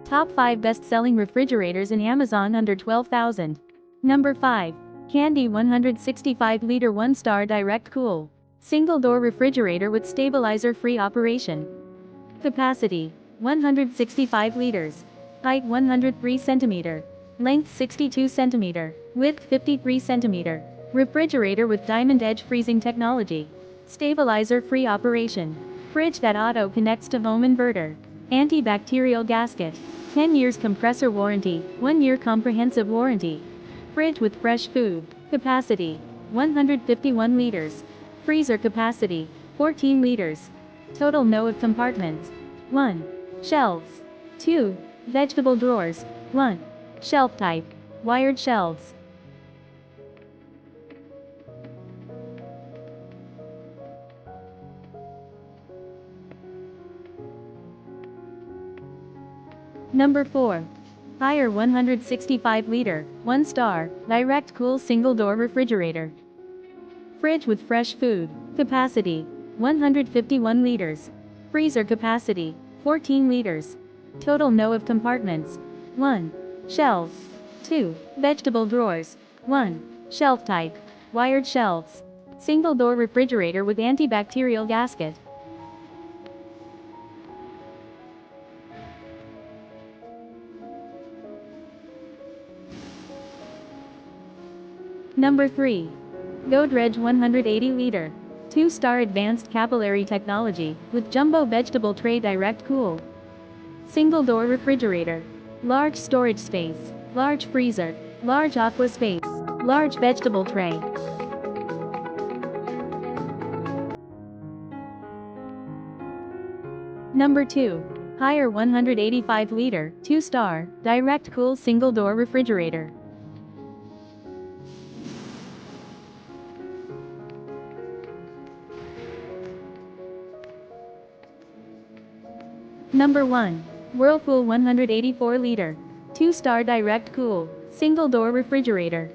Top 5 best-selling refrigerators in Amazon under 12,000. Number 5. Candy 165-liter 1-star direct cool. Single-door refrigerator with stabilizer-free operation. Capacity 165 liters. Height 103 cm. Length 62 cm. Width 53 cm. Refrigerator with diamond edge freezing technology. Stabilizer-free operation. Fridge that auto-connects to home inverter. Antibacterial gasket. 10 years compressor warranty, 1 year comprehensive warranty. Fridge with fresh food. Capacity 151 liters. Freezer capacity 14 liters. Total no of compartments. 1. Shelves. 2. Vegetable drawers. 1. Shelf type. Wired shelves. Number 4. Haier 165-liter, 1-star, direct cool single-door refrigerator. Fridge with fresh food. Capacity 151 liters. Freezer capacity 14 liters. Total no of compartments. 1. Shelves. 2. Vegetable drawers. 1. Shelf type. Wired shelves. Single-door refrigerator with antibacterial gasket. Number 3. Godrej 180-liter. 2-star advanced capillary technology, with jumbo vegetable tray direct cool. Single-door refrigerator. Large storage space. Large freezer. Large aqua space. Large vegetable tray. Number 2. Haier 185-liter, 2-star, direct cool single-door refrigerator. Number 1. Whirlpool 184-liter. 2-star direct cool, single-door refrigerator.